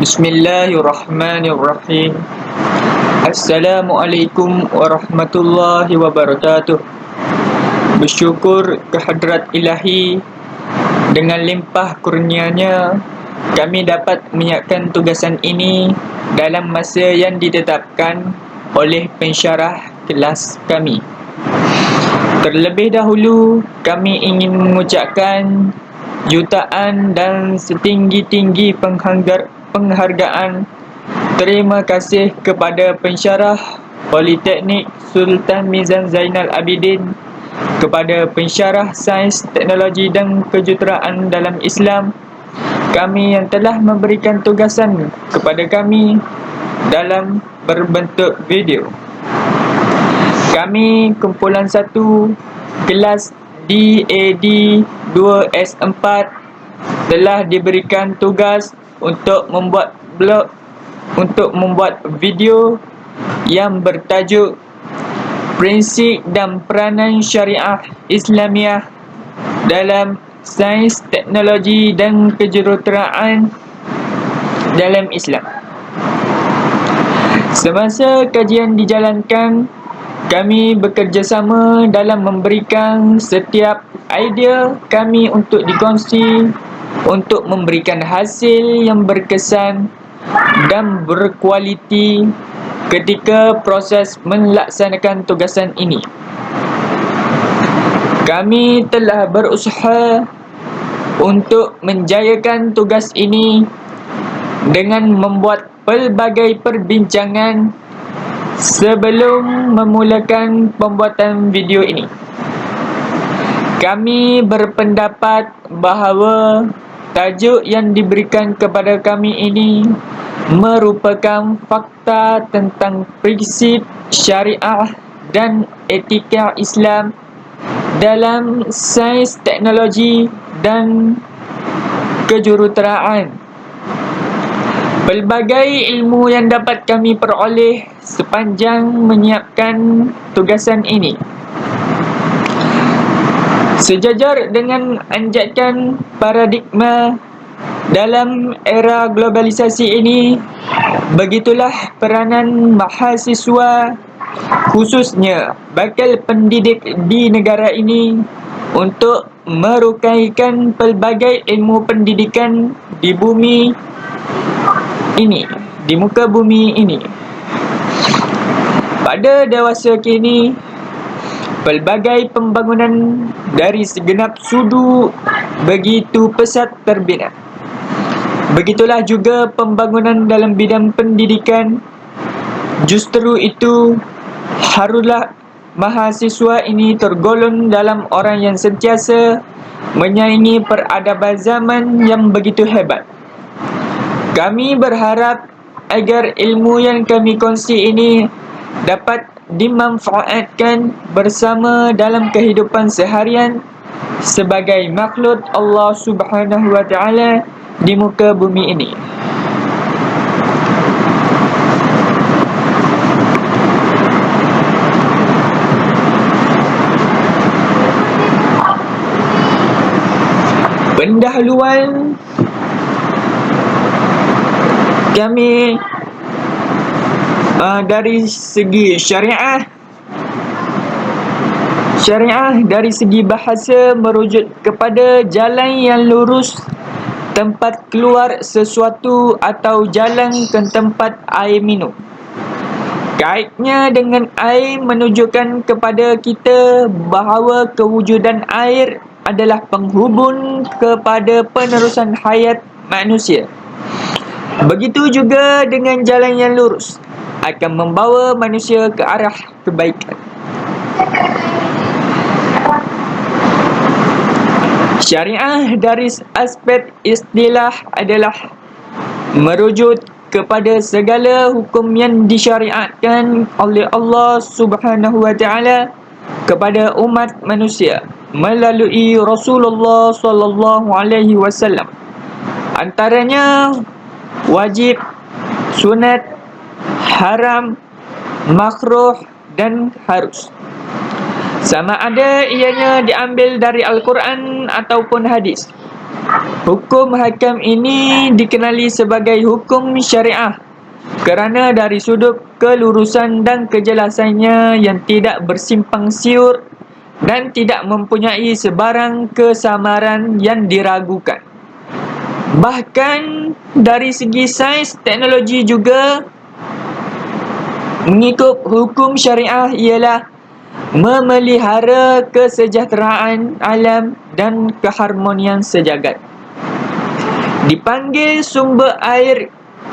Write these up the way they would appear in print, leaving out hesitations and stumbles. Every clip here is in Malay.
Bismillahirrahmanirrahim. Assalamualaikum warahmatullahi wabarakatuh. Bersyukur kehadrat Ilahi, dengan limpah kurnianya kami dapat menyiapkan tugasan ini dalam masa yang ditetapkan oleh pensyarah kelas kami. Terlebih dahulu kami ingin mengucapkan jutaan dan setinggi-tinggi penghargaan terima kasih kepada pensyarah Politeknik Sultan Mizan Zainal Abidin, kepada pensyarah Sains, Teknologi dan Kejuruteraan dalam Islam kami yang telah memberikan tugasan kepada kami dalam berbentuk video. Kami kumpulan 1 kelas DAD 2S4 telah diberikan tugas untuk membuat video yang bertajuk Prinsip dan Peranan Syariah Islamiah dalam Sains, Teknologi dan Kejuruteraan dalam Islam. Semasa kajian dijalankan, kami bekerjasama dalam memberikan setiap idea kami untuk dikongsi untuk memberikan hasil yang berkesan dan berkualiti ketika proses melaksanakan tugasan ini. Kami telah berusaha untuk menjayakan tugas ini dengan membuat pelbagai perbincangan sebelum memulakan pembuatan video ini. Kami berpendapat bahawa tajuk yang diberikan kepada kami ini merupakan fakta tentang prinsip syariah dan etika Islam dalam sains, teknologi dan kejuruteraan. Pelbagai ilmu yang dapat kami peroleh sepanjang menyiapkan tugasan ini. Sejajar dengan anjakan paradigma dalam era globalisasi ini, begitulah peranan mahasiswa, khususnya bakal pendidik di negara ini, untuk merukaikan pelbagai ilmu pendidikan di bumi ini, di muka bumi ini. Pada dewasa kini, pelbagai pembangunan dari segenap sudut begitu pesat terbina. Begitulah juga pembangunan dalam bidang pendidikan. Justru itu, haruslah mahasiswa ini tergolong dalam orang yang sentiasa menyaingi peradaban zaman yang begitu hebat. Kami berharap agar ilmu yang kami kongsi ini dapat dimanfaatkan bersama dalam kehidupan seharian sebagai makhluk Allah Subhanahu wa taala di muka bumi ini. Pendahuluan kami dari segi syariah dari segi bahasa merujuk kepada jalan yang lurus, tempat keluar sesuatu atau jalan ke tempat air minum. Kaitnya dengan air menunjukkan kepada kita bahawa kewujudan air adalah penghubung kepada penerusan hayat manusia. Begitu juga dengan jalan yang lurus akan membawa manusia ke arah kebaikan. Syariah dari aspek istilah adalah merujuk kepada segala hukum yang disyariatkan oleh Allah Subhanahu wa taala kepada umat manusia melalui Rasulullah sallallahu alaihi wasallam. Antaranya wajib, sunat, haram, makruh dan harus. Sama ada ianya diambil dari Al-Quran ataupun hadis. Hukum hakam ini dikenali sebagai hukum syariah kerana dari sudut kelurusan dan kejelasannya yang tidak bersimpang siur dan tidak mempunyai sebarang kesamaran yang diragukan. Bahkan dari segi sains teknologi juga, mengikut hukum syariah ialah memelihara kesejahteraan alam dan keharmonian sejagat. Dipanggil sumber air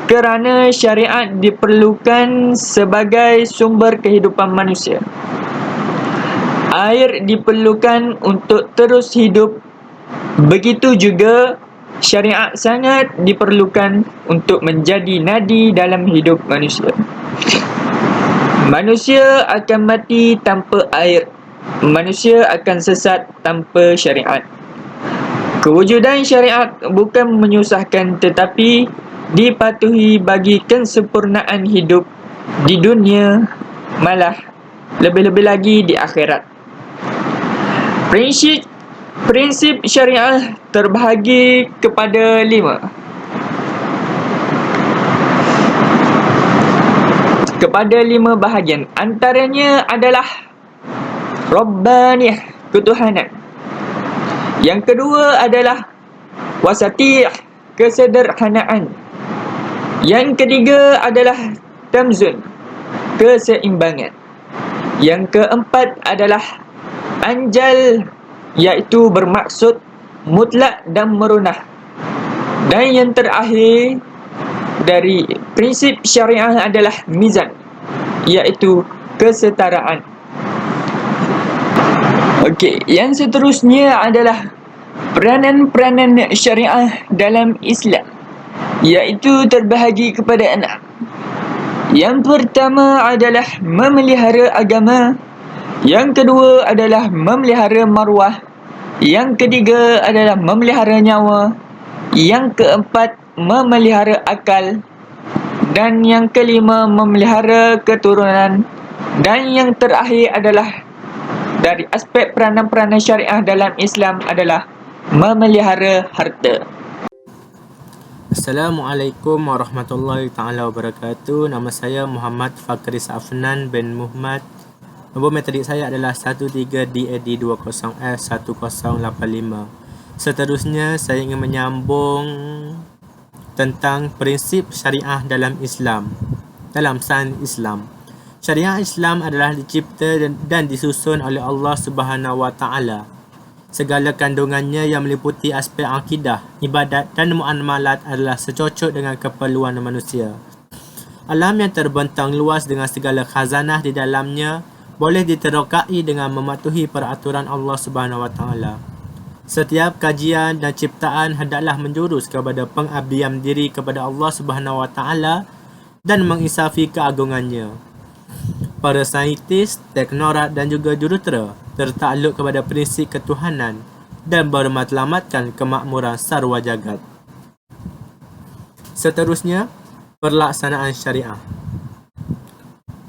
kerana syariat diperlukan sebagai sumber kehidupan manusia. Air diperlukan untuk terus hidup. Begitu juga syariat sangat diperlukan untuk menjadi nadi dalam hidup manusia. Manusia akan mati tanpa air. Manusia akan sesat tanpa syariat. Kewujudan syariat bukan menyusahkan tetapi dipatuhi bagi kesempurnaan hidup di dunia, malah lebih-lebih lagi di akhirat. Prinsip syariah terbahagi kepada 5. Kepada 5 bahagian. Antaranya adalah Rabbaniyah, ketuhanan. Yang kedua adalah Wasatiyah, kesederhanaan. Yang ketiga adalah Tamzun, keseimbangan. Yang keempat adalah Anjal, iaitu bermaksud mutlak dan merunah. Dan yang terakhir dari prinsip syariah adalah Mizan, iaitu kesetaraan. Okey, yang seterusnya adalah peranan-peranan syariah dalam Islam, iaitu terbahagi kepada 6. Yang pertama adalah memelihara agama. Yang kedua adalah memelihara maruah. Yang ketiga adalah memelihara nyawa. Yang keempat memelihara akal. Dan yang kelima memelihara keturunan. Dan yang terakhir adalah dari aspek peranan-peranan syariah dalam Islam adalah memelihara harta. Assalamualaikum warahmatullahi taala wabarakatuh. Nama saya Muhammad Fakris Afnan bin Muhammad. Nombor metrik saya adalah 13DAD20F1085. Seterusnya saya ingin menyambung tentang prinsip syariah dalam Islam, dalam sains Islam. Syariah Islam adalah dicipta dan disusun oleh Allah Subhanahu Wa Taala. Segala kandungannya yang meliputi aspek akidah, ibadat dan muamalat adalah secocok dengan keperluan manusia. Alam yang terbentang luas dengan segala khazanah di dalamnya boleh diterokai dengan mematuhi peraturan Allah Subhanahu Wa Taala. Setiap kajian dan ciptaan hendaklah menjurus kepada pengabdian diri kepada Allah Subhanahu Wa Taala dan mengisafi keagungannya. Para saintis, teknokrat dan juga jurutera tertakluk kepada prinsip ketuhanan dan bermatlamatkan kemakmuran sarwa jagat. Seterusnya, pelaksanaan syariah.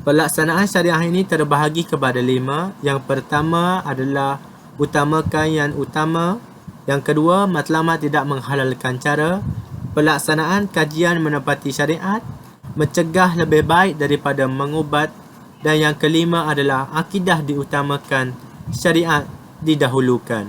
Pelaksanaan syariah ini terbahagi kepada 5. Yang pertama adalah utamakan yang utama. Yang kedua, matlamat tidak menghalalkan cara. Pelaksanaan kajian menepati syariat. Mencegah lebih baik daripada mengubat. Dan yang kelima adalah akidah diutamakan, syariat didahulukan.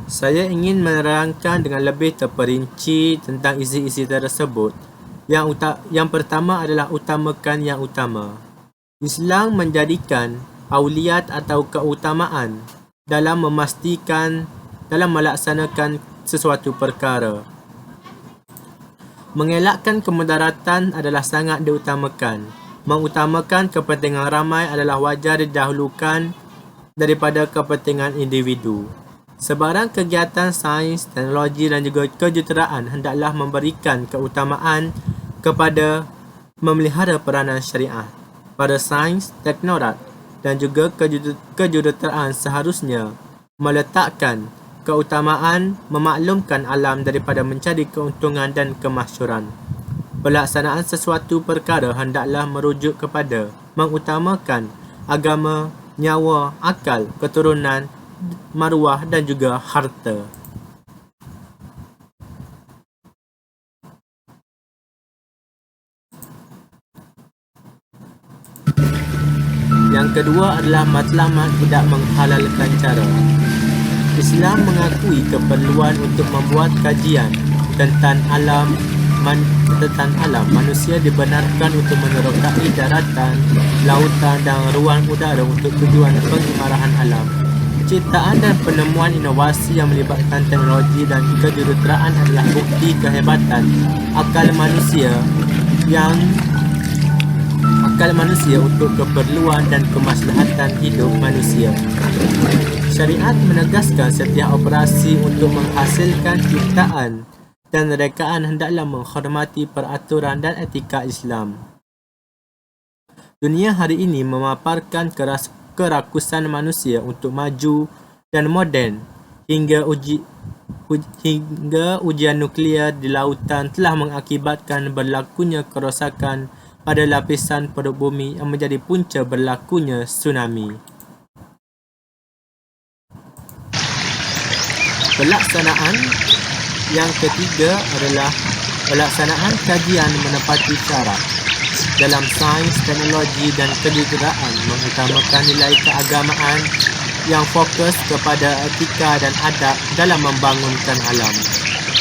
Saya ingin menerangkan dengan lebih terperinci tentang isi-isi tersebut. Yang pertama adalah utamakan yang utama. Islam menjadikan auliyat atau keutamaan dalam melaksanakan sesuatu perkara. Mengelakkan kemudaratan adalah sangat diutamakan. Mengutamakan kepentingan ramai adalah wajar didahulukan daripada kepentingan individu. Sebarang kegiatan sains, teknologi dan juga kejuruteraan hendaklah memberikan keutamaan kepada memelihara peranan syariah. Pada sains, teknokrat dan juga kejuruteraan seharusnya meletakkan keutamaan memaklumkan alam daripada mencari keuntungan dan kemasyhuran. Pelaksanaan sesuatu perkara hendaklah merujuk kepada mengutamakan agama, nyawa, akal, keturunan, maruah dan juga harta. Yang kedua adalah matlamat tidak menghalalkan cara. Islam mengakui keperluan untuk membuat kajian tentang alam. Manusia dibenarkan untuk menerokai daratan, lautan dan ruang udara untuk tujuan pengimarahan alam. Ciptaan dan penemuan inovasi yang melibatkan teknologi dan kejuruteraan adalah bukti kehebatan akal manusia untuk keperluan dan kemaslahatan hidup manusia. Syariat menegaskan setiap operasi untuk menghasilkan ciptaan dan rekaan hendaklah menghormati peraturan dan etika Islam. Dunia hari ini memaparkan kerakusan manusia untuk maju dan moden hingga ujian nuklear di lautan telah mengakibatkan berlakunya kerosakan pada lapisan perut bumi yang menjadi punca berlakunya tsunami. Pelaksanaan yang ketiga adalah pelaksanaan kajian menepati syarak. Dalam sains, teknologi dan kejuruteraan mengutamakan nilai keagamaan yang fokus kepada etika dan adab dalam membangunkan alam.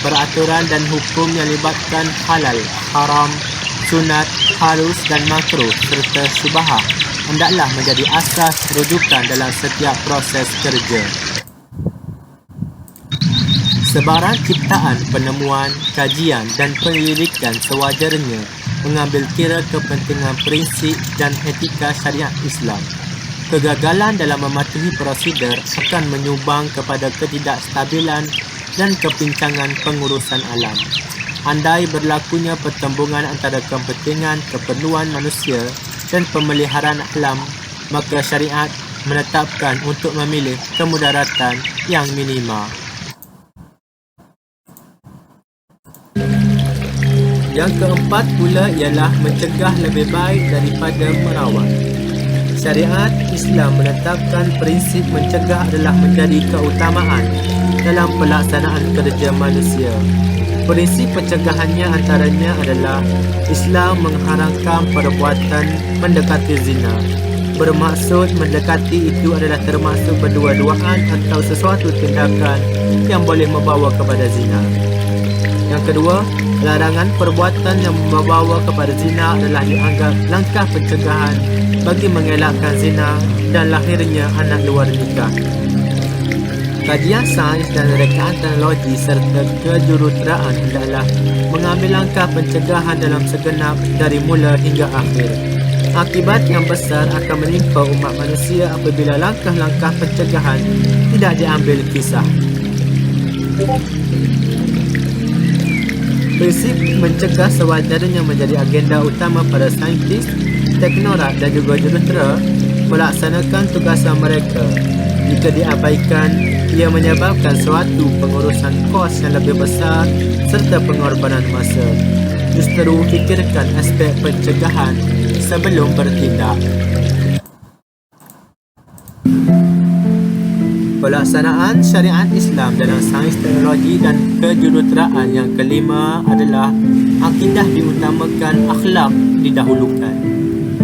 Peraturan dan hukum yang libatkan halal, haram, sunat, harus dan makruh serta syubhah hendaklah menjadi asas rujukan dalam setiap proses kerja. Sebarang ciptaan, penemuan, kajian dan penyelidikan sewajarnya mengambil kira kepentingan prinsip dan etika syariat Islam. Kegagalan dalam mematuhi prosedur akan menyumbang kepada ketidakstabilan dan kepincangan pengurusan alam. Andai berlakunya pertembungan antara kepentingan keperluan manusia dan pemeliharaan alam, maka syariat menetapkan untuk memilih kemudaratan yang minima. Yang keempat pula ialah mencegah lebih baik daripada merawat. Syariat Islam menetapkan prinsip mencegah adalah menjadi keutamaan dalam pelaksanaan kerja manusia. Prinsip pencegahannya antaranya adalah Islam mengharamkan perbuatan mendekati zina. Bermaksud mendekati itu adalah termasuk berdua-duaan atau sesuatu tindakan yang boleh membawa kepada zina. Yang kedua, larangan perbuatan yang membawa kepada zina adalah dianggap langkah pencegahan bagi mengelakkan zina dan lahirnya anak luar nikah. Kajian sains dan rekaan teknologi serta kejuruteraan adalah mengambil langkah pencegahan dalam segenap dari mula hingga akhir. Akibat yang besar akan menimpa umat manusia apabila langkah-langkah pencegahan tidak diambil kisah. Prinsip mencegah sewajarnya menjadi agenda utama para saintis, teknokrat dan juga jurutera melaksanakan tugasan mereka. Jika diabaikan, ia menyebabkan suatu pengurusan kos yang lebih besar serta pengorbanan masa. Justeru fikirkan aspek pencegahan sebelum bertindak. Pelaksanaan syariat Islam dalam sains, teknologi dan kejuruteraan yang kelima adalah akidah diutamakan, akhlak didahulukan.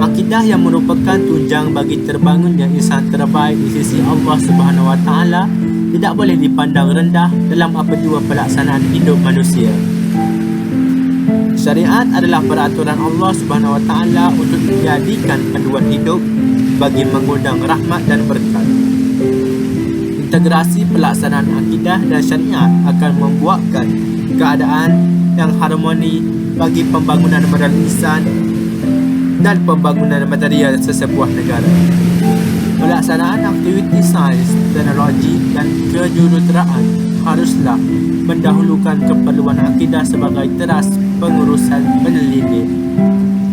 Akidah yang merupakan tunjang bagi terbangunnya insan terbaik di sisi Allah Subhanahu Wa Taala tidak boleh dipandang rendah dalam apa jua pelaksanaan hidup manusia. Syariat adalah peraturan Allah Subhanahu Wa Taala untuk dijadikan panduan hidup bagi mengundang rahmat dan berkat. Integrasi pelaksanaan akidah dan syariat akan membuatkan keadaan yang harmoni bagi pembangunan moral insan dan pembangunan material sesebuah negara. Pelaksanaan aktiviti sains, teknologi dan kejuruteraan haruslah mendahulukan keperluan akidah sebagai teras pengurusan penyelidik.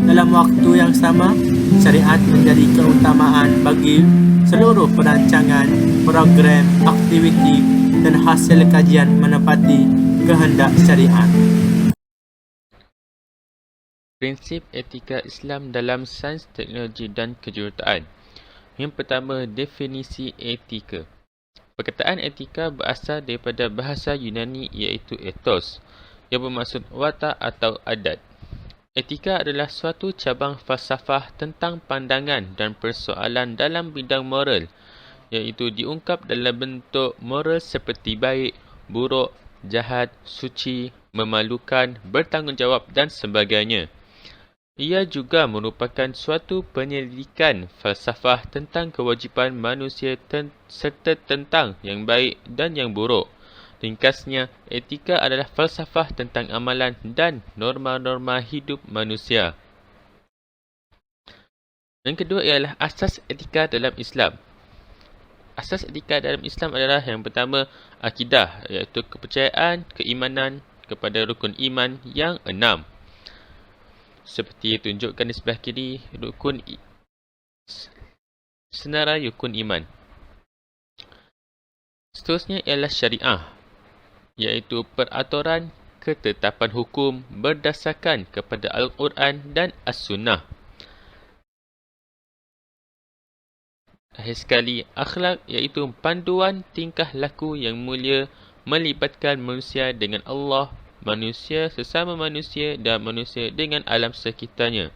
Dalam waktu yang sama, syariat menjadi keutamaan bagi Seluruh perancangan, program, aktiviti dan hasil kajian menepati kehendak syariat. Prinsip etika Islam dalam sains, teknologi dan kejuruteraan. Yang pertama, definisi etika. Perkataan etika berasal daripada bahasa Yunani iaitu ethos, yang bermaksud watak atau adat. Etika adalah suatu cabang falsafah tentang pandangan dan persoalan dalam bidang moral, iaitu diungkap dalam bentuk moral seperti baik, buruk, jahat, suci, memalukan, bertanggungjawab dan sebagainya. Ia juga merupakan suatu penyelidikan falsafah tentang kewajipan manusia serta tentang yang baik dan yang buruk. Ringkasnya, etika adalah falsafah tentang amalan dan norma-norma hidup manusia. Yang kedua ialah asas etika dalam Islam. Asas etika dalam Islam adalah yang pertama, akidah, iaitu kepercayaan, keimanan kepada rukun iman yang 6. Seperti ditunjukkan di sebelah kiri, senarai rukun iman. Seterusnya ialah syariah, iaitu peraturan ketetapan hukum berdasarkan kepada Al-Quran dan As-Sunnah. Akhir sekali, akhlak iaitu panduan tingkah laku yang mulia melibatkan manusia dengan Allah, manusia sesama manusia dan manusia dengan alam sekitarnya.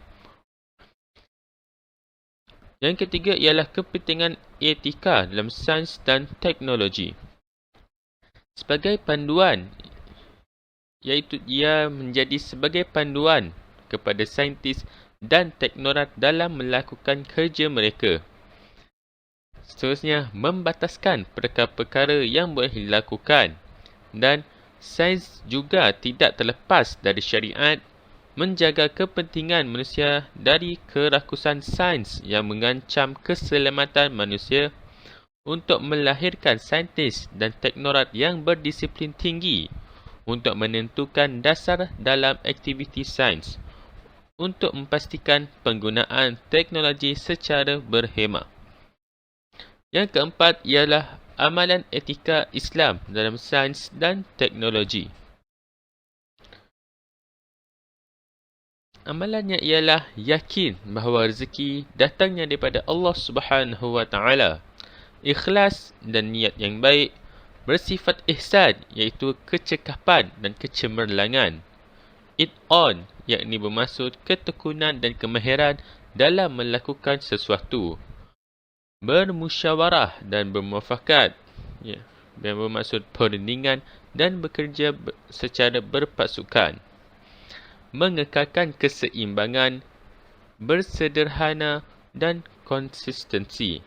Yang ketiga ialah kepentingan etika dalam sains dan teknologi. Sebagai panduan, iaitu ia menjadi sebagai panduan kepada saintis dan teknokrat dalam melakukan kerja mereka. Seterusnya, membataskan perkara-perkara yang boleh dilakukan, dan sains juga tidak terlepas dari syariat, menjaga kepentingan manusia dari kerakusan sains yang mengancam keselamatan manusia, untuk melahirkan saintis dan teknokrat yang berdisiplin tinggi, untuk menentukan dasar dalam aktiviti sains, untuk memastikan penggunaan teknologi secara berhemah. Yang keempat ialah amalan etika Islam dalam sains dan teknologi. Amalannya ialah yakin bahawa rezeki datangnya daripada Allah Subhanahu wa Ta'ala, ikhlas dan niat yang baik, bersifat ihsan iaitu kecekapan dan kecemerlangan, it'on yakni bermaksud ketekunan dan kemahiran dalam melakukan sesuatu, bermusyawarah dan bermuafakat, yang bermaksud perundingan dan bekerja secara berpasukan, mengekalkan keseimbangan, bersederhana dan konsistensi,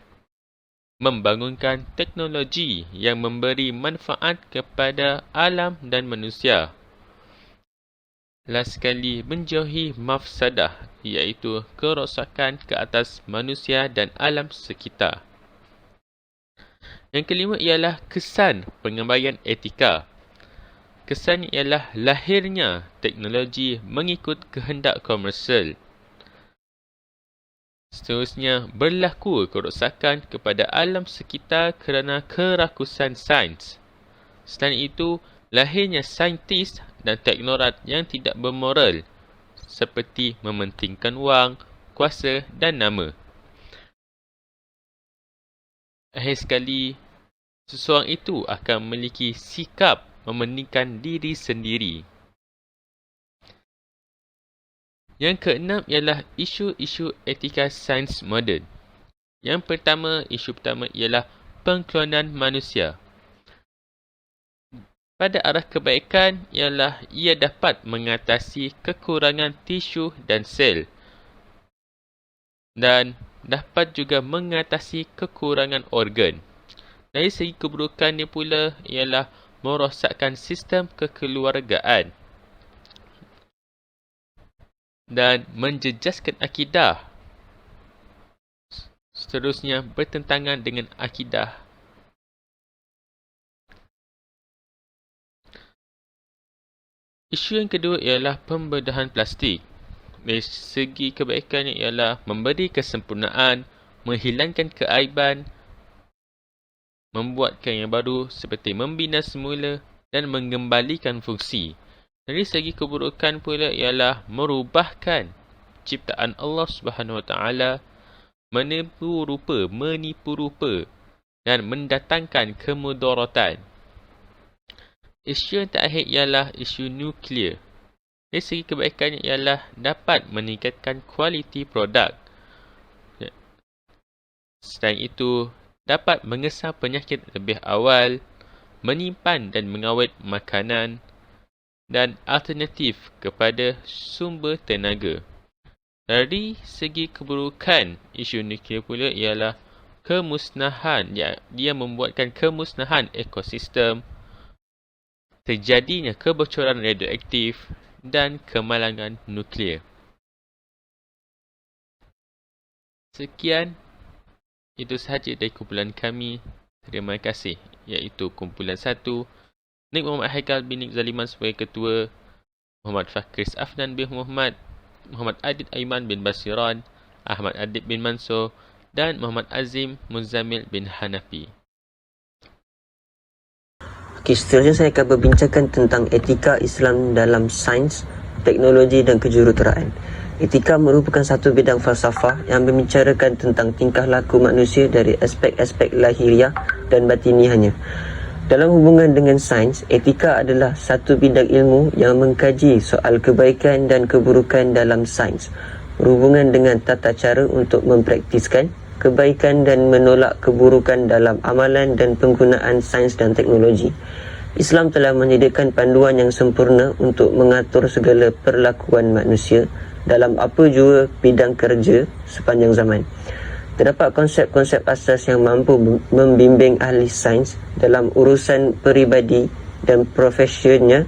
membangunkan teknologi yang memberi manfaat kepada alam dan manusia. Last sekali, menjauhi mafsadah, iaitu kerosakan ke atas manusia dan alam sekitar. Yang kelima ialah kesan pengembalian etika. Kesan ialah lahirnya teknologi mengikut kehendak komersial. Seterusnya, berlaku kerosakan kepada alam sekitar kerana kerakusan sains. Selain itu, lahirnya saintis dan teknokrat yang tidak bermoral, seperti mementingkan wang, kuasa dan nama. Akhir sekali, seseorang itu akan memiliki sikap mementingkan diri sendiri. Yang keenam ialah isu-isu etika sains moden. Isu pertama ialah pengklonan manusia. Pada arah kebaikan ialah ia dapat mengatasi kekurangan tisu dan sel, dan dapat juga mengatasi kekurangan organ. Dari segi keburukannya pula ialah merosakkan sistem kekeluargaan dan menjejaskan akidah. Seterusnya, bertentangan dengan akidah. Isu yang kedua ialah pembedahan plastik. Dari segi kebaikannya ialah memberi kesempurnaan, menghilangkan keaiban, membuatkan yang baru seperti membina semula dan mengembalikan fungsi. Dari segi keburukan pula ialah merubahkan ciptaan Allah Subhanahu Wa Taala, menipu rupa dan mendatangkan kemudaratan. Isu yang terakhir ialah isu nuklear. Dari segi kebaikannya ialah dapat meningkatkan kualiti produk. Selain itu, dapat mengesah penyakit lebih awal, menyimpan dan mengawet makanan, dan alternatif kepada sumber tenaga. Dari segi keburukan, isu nuklear pula ialah kemusnahan. Dia membuatkan kemusnahan ekosistem, terjadinya kebocoran radioaktif dan kemalangan nuklear. Sekian, itu sahaja dari kumpulan kami. Terima kasih. Iaitu kumpulan 1, Nik Muhammad Haikal bin Nik Zaliman sebagai ketua, Muhammad Fakris Afnan bin Muhammad, Muhammad Adid Aiman bin Basiran, Ahmad Adib bin Mansur dan Muhammad Azim Muzamil bin Hanafi. Okey, seterusnya saya akan berbincangkan tentang etika Islam dalam sains, teknologi dan kejuruteraan. Etika merupakan satu bidang falsafah yang membicarakan tentang tingkah laku manusia dari aspek-aspek lahiriah dan batiniahnya. Dalam hubungan dengan sains, etika adalah satu bidang ilmu yang mengkaji soal kebaikan dan keburukan dalam sains, berhubungan dengan tata cara untuk mempraktiskan kebaikan dan menolak keburukan dalam amalan dan penggunaan sains dan teknologi. Islam telah menyediakan panduan yang sempurna untuk mengatur segala perlakuan manusia dalam apa jua bidang kerja sepanjang zaman. Terdapat konsep-konsep asas yang mampu membimbing ahli sains dalam urusan peribadi dan profesionnya.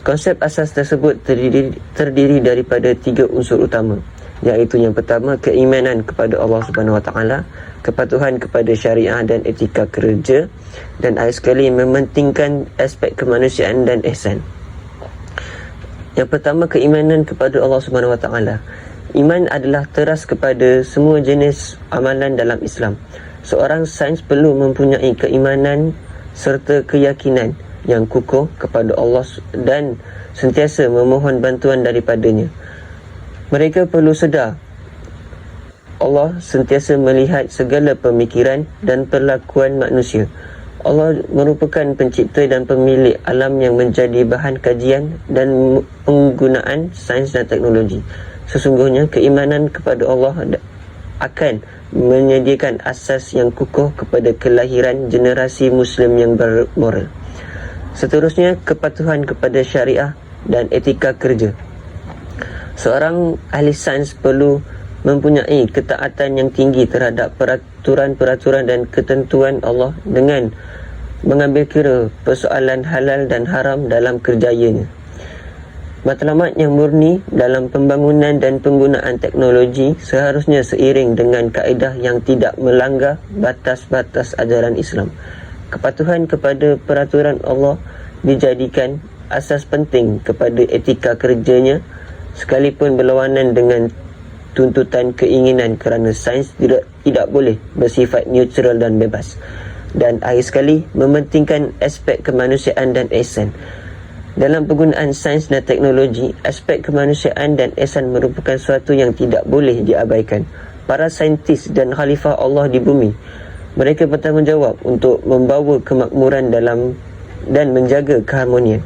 Konsep asas tersebut terdiri daripada 3 unsur utama, iaitu yang pertama, keimanan kepada Allah Subhanahu Wa Taala, kepatuhan kepada syariah dan etika kerja, dan akhir sekali mementingkan aspek kemanusiaan dan ihsan. Yang pertama, keimanan kepada Allah Subhanahu Wa Taala. Iman adalah teras kepada semua jenis amalan dalam Islam. Seorang sains perlu mempunyai keimanan serta keyakinan yang kukuh kepada Allah dan sentiasa memohon bantuan daripadanya. Mereka perlu sedar Allah sentiasa melihat segala pemikiran dan perlakuan manusia. Allah merupakan pencipta dan pemilik alam yang menjadi bahan kajian dan penggunaan sains dan teknologi. Sesungguhnya keimanan kepada Allah akan menyediakan asas yang kukuh kepada kelahiran generasi Muslim yang bermoral. Seterusnya, kepatuhan kepada syariah dan etika kerja. Seorang ahli sains perlu mempunyai ketaatan yang tinggi terhadap peraturan-peraturan dan ketentuan Allah dengan mengambil kira persoalan halal dan haram dalam kerjayanya. Matlamat yang murni dalam pembangunan dan penggunaan teknologi seharusnya seiring dengan kaedah yang tidak melanggar batas-batas ajaran Islam. Kepatuhan kepada peraturan Allah dijadikan asas penting kepada etika kerjanya, sekalipun berlawanan dengan tuntutan keinginan, kerana sains tidak boleh bersifat neutral dan bebas. Dan akhir sekali, mementingkan aspek kemanusiaan dan ihsan. Dalam penggunaan sains dan teknologi, aspek kemanusiaan dan ihsan merupakan suatu yang tidak boleh diabaikan. Para saintis dan khalifah Allah di bumi, mereka bertanggungjawab untuk membawa kemakmuran dan menjaga keharmonian.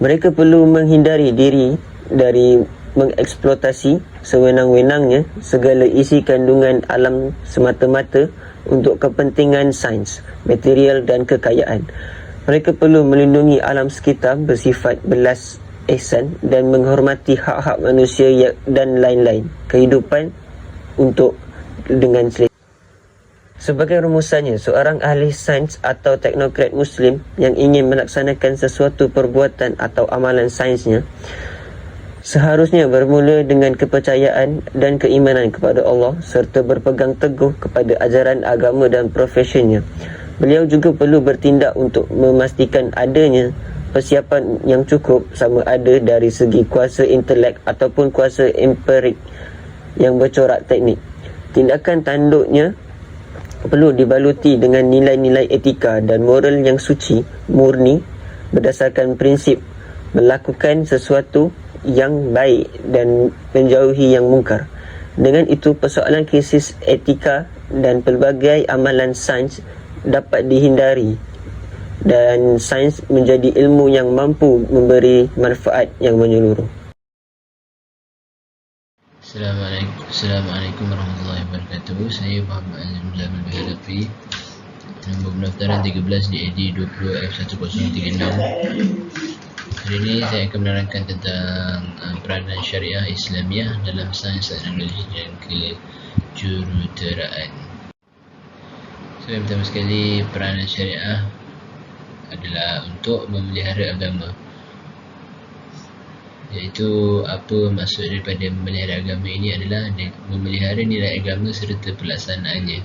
Mereka perlu menghindari diri dari mengeksploitasi sewenang-wenangnya segala isi kandungan alam semata-mata untuk kepentingan sains, material dan kekayaan. Mereka perlu melindungi alam sekitar bersifat belas ihsan dan menghormati hak-hak manusia dan lain-lain kehidupan untuk dengan selesa. Sebagai rumusannya, seorang ahli sains atau teknokrat Muslim yang ingin melaksanakan sesuatu perbuatan atau amalan sainsnya seharusnya bermula dengan kepercayaan dan keimanan kepada Allah serta berpegang teguh kepada ajaran agama dan profesinya. Beliau juga perlu bertindak untuk memastikan adanya persiapan yang cukup, sama ada dari segi kuasa intelek ataupun kuasa empirik yang bercorak teknik. Tindakan tanduknya perlu dibaluti dengan nilai-nilai etika dan moral yang suci, murni, berdasarkan prinsip melakukan sesuatu yang baik dan menjauhi yang mungkar. Dengan itu, persoalan krisis etika dan pelbagai amalan sains dapat dihindari dan sains menjadi ilmu yang mampu memberi manfaat yang menyeluruh. Assalamualaikum warahmatullahi wabarakatuh. Saya Muhammad Azim Zamil Berhadapi, nombor pendaftaran 13 DAD 20 F1036. Hari ini saya akan menerangkan tentang peranan syariah Islamiah dalam sains, teknologi dan kejuruteraan. So, yang pertama sekali, peranan syariah adalah untuk memelihara agama. Iaitu apa maksud daripada memelihara agama ini adalah memelihara nilai agama serta pelaksanaannya.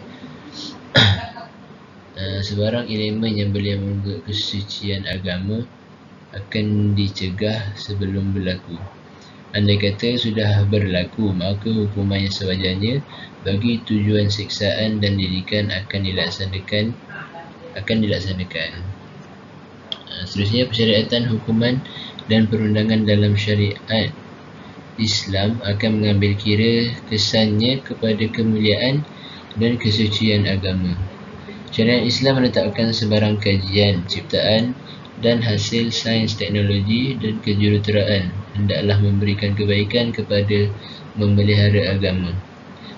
Sebarang elemen yang boleh mengganggu kesucian agama akan dicegah sebelum berlaku. Andai kata sudah berlaku, maka hukuman yang sewajarnya bagi tujuan siksaan dan didikan akan dilaksanakan. Seterusnya, persyariatan hukuman dan perundangan dalam syariat Islam akan mengambil kira kesannya kepada kemuliaan dan kesucian agama. Syariat Islam menetapkan sebarang kajian, ciptaan dan hasil sains, teknologi dan kejuruteraan hendaklah memberikan kebaikan kepada memelihara agama.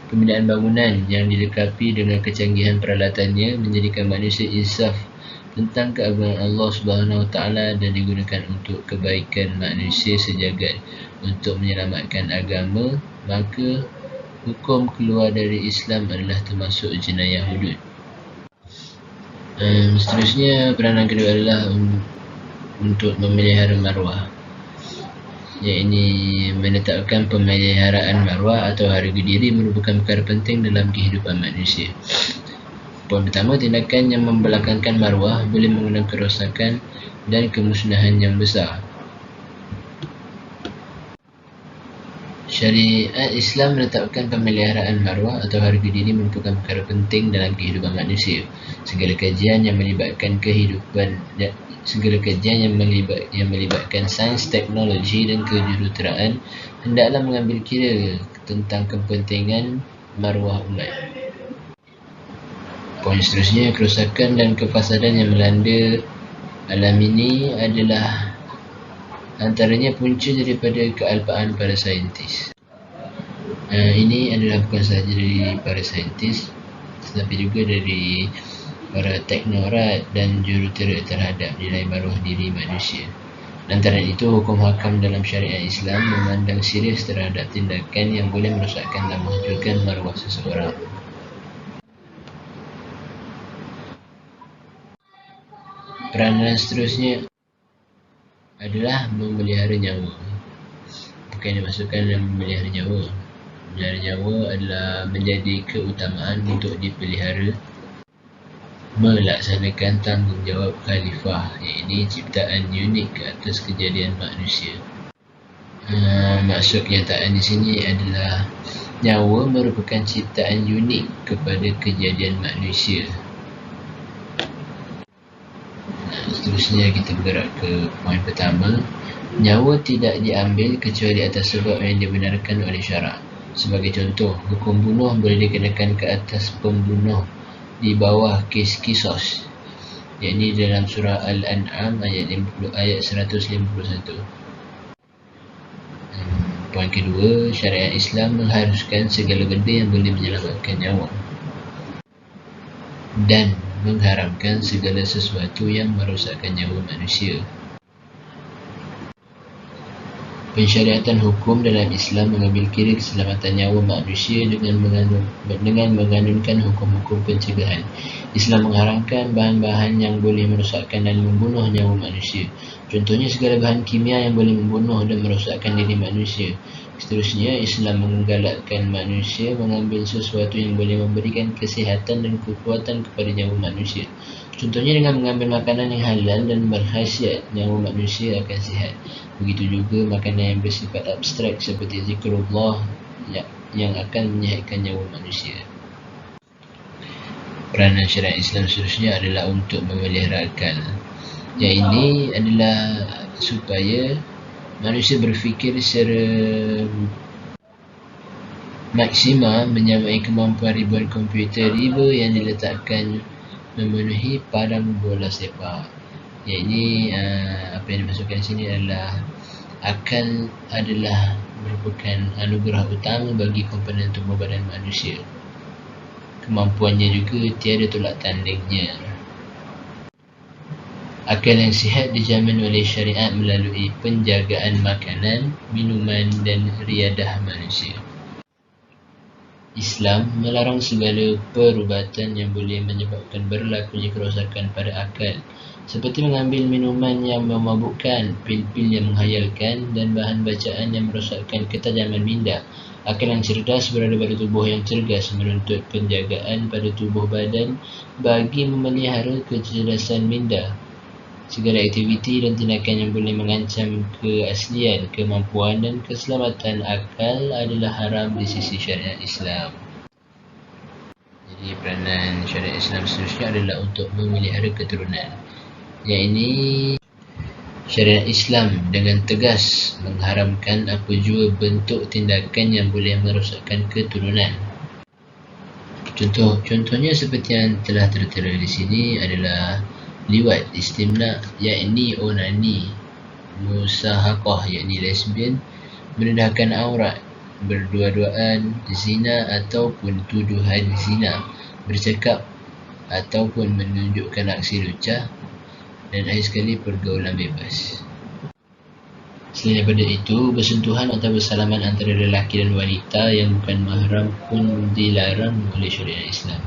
Pembinaan bangunan yang dilengkapi dengan kecanggihan peralatannya menjadikan manusia insaf tentang keagungan Allah Subhanahu Wa Taala dan digunakan untuk kebaikan manusia sejagat untuk menyelamatkan agama, maka hukum keluar dari Islam adalah termasuk jenayah hudud. Seterusnya, peranan kedua adalah untuk memelihara maruah, iaitu menetapkan pemeliharaan maruah atau harga diri merupakan perkara penting dalam kehidupan manusia. Poin pertama, tindakan yang membelakangkan maruah boleh mengundang kerosakan dan kemusnahan yang besar. Syariat Islam menetapkan pemeliharaan maruah atau harga diri merupakan perkara penting dalam kehidupan manusia. Segala kajian yang melibatkan sains, teknologi dan kejuruteraan hendaklah mengambil kira tentang kepentingan maruah umat. Poin seterusnya, kerosakan dan kefasadan yang melanda alam ini adalah antaranya punca daripada kealpaan para saintis. Ini adalah bukan sahaja dari para saintis, tetapi juga dari para teknokrat dan jurutera terhadap nilai maruah diri manusia. Lantaran itu, hukum hakam dalam syariat Islam memandang serius terhadap tindakan yang boleh merosakkan dan menghancurkan maruah seseorang. Peranan seterusnya adalah memelihara nyawa. Bukan dimasukkan dalam memelihara nyawa. Memelihara nyawa adalah menjadi keutamaan untuk dipelihara, melaksanakan tanggungjawab khalifah, iaitu ciptaan unik ke atas kejadian manusia. Maksud kenyataan di sini adalah nyawa merupakan ciptaan unik kepada kejadian manusia. Seterusnya, kita bergerak ke poin pertama. Nyawa tidak diambil kecuali atas sebab yang dibenarkan oleh syarak. Sebagai contoh, hukum bunuh boleh dikenakan ke atas pembunuh di bawah kes kisos, iaitu dalam surah Al-An'am ayat 151. Poin kedua, syariat Islam mengharuskan segala benda yang boleh menyelamatkan nyawa dan mengharamkan segala sesuatu yang merosakkan nyawa manusia. Pensyariatan hukum dalam Islam mengambil kira keselamatan nyawa manusia dengan mengandungkan hukum-hukum pencegahan. Islam mengharamkan bahan-bahan yang boleh merosakkan dan membunuh nyawa manusia. Contohnya, segala bahan kimia yang boleh membunuh dan merosakkan diri manusia. Seterusnya, Islam menggalakkan manusia mengambil sesuatu yang boleh memberikan kesihatan dan kekuatan kepada nyawa manusia. Contohnya, dengan mengambil makanan yang halal dan berkhasiat, nyawa manusia akan sihat. Begitu juga makanan yang bersifat abstrak seperti zikrullah yang akan menyihatkan nyawa manusia. Peranan syariat Islam seterusnya adalah untuk memelihara akal. Yang ini adalah supaya manusia berfikir secara maksima menyamai kemampuan ribuan komputer riba yang diletakkan memenuhi padang bola sepak. Yang ini apa yang dimasukkan di sini adalah akal adalah merupakan anugerah utama bagi komponen tubuh badan manusia. Kemampuannya juga tiada tolak tandingnya. Akal yang sihat dijamin oleh syariat melalui penjagaan makanan, minuman dan riadah manusia. Islam melarang segala perubatan yang boleh menyebabkan berlakunya kerosakan pada akal, seperti mengambil minuman yang memabukkan, pil-pil yang menghayalkan dan bahan bacaan yang merosakkan ketajaman minda. Akal yang cerdas berada pada tubuh yang cergas menuntut penjagaan pada tubuh badan bagi memelihara kecerdasan minda. Segala aktiviti dan tindakan yang boleh mengancam keaslian, kemampuan dan keselamatan akal adalah haram di sisi syariat Islam. Jadi peranan syariat Islam seterusnya adalah untuk memelihara keturunan. Yang ini syariat Islam dengan tegas mengharamkan apa jua bentuk tindakan yang boleh merosakkan keturunan. Contohnya seperti yang telah tertera di sini adalah liwat, istimna, yakni onani, musahaqah, yakni lesbian, merendahkan aurat, berdua-duaan, zina ataupun tuduhan zina, bercakap ataupun menunjukkan aksi lucah, dan akhir sekali pergaulan bebas. Selain daripada itu, bersentuhan atau bersalaman antara lelaki dan wanita yang bukan mahram pun dilarang oleh syariat Islam.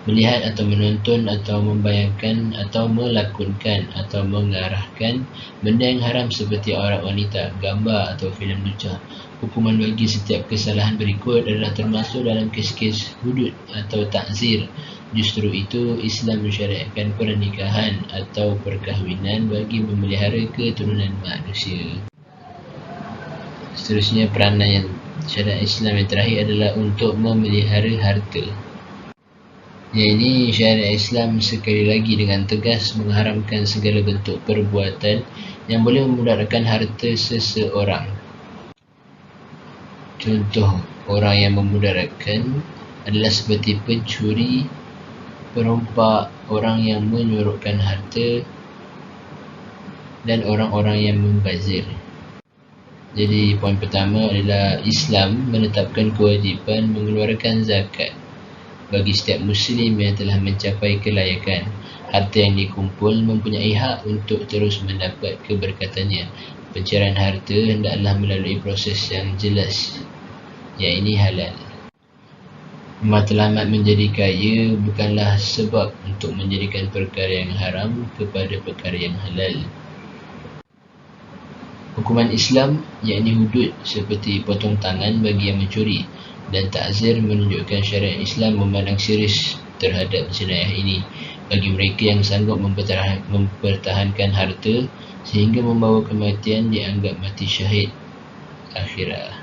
Melihat atau menonton atau membayangkan atau melakonkan atau mengarahkan benda yang haram seperti aurat wanita, gambar atau filem lucah. Hukuman bagi setiap kesalahan berikut adalah termasuk dalam kes-kes hudud atau takzir. Justru itu, Islam mensyariatkan pernikahan atau perkahwinan bagi memelihara keturunan manusia. Seterusnya, peranan yang syariat Islam yang terakhir adalah untuk memelihara harta. Yang ini syariat Islam sekali lagi dengan tegas mengharamkan segala bentuk perbuatan yang boleh memudaratkan harta seseorang. Contoh orang yang memudaratkan adalah seperti pencuri, perompak, orang yang menyorokkan harta dan orang-orang yang membazir. Jadi poin pertama adalah Islam menetapkan kewajipan mengeluarkan zakat bagi setiap Muslim yang telah mencapai kelayakan. Harta yang dikumpul mempunyai hak untuk terus mendapat keberkatannya. Pencairan harta hendaklah melalui proses yang jelas, yang ini halal. Matlamat menjadi kaya bukanlah sebab untuk menjadikan perkara yang haram kepada perkara yang halal. Hukuman Islam, yakni hudud seperti potong tangan bagi yang mencuri, dan takzir menunjukkan syariat Islam memandang serius terhadap jenayah ini bagi mereka yang sanggup mempertahankan harta sehingga membawa kematian dianggap mati syahid akhirat.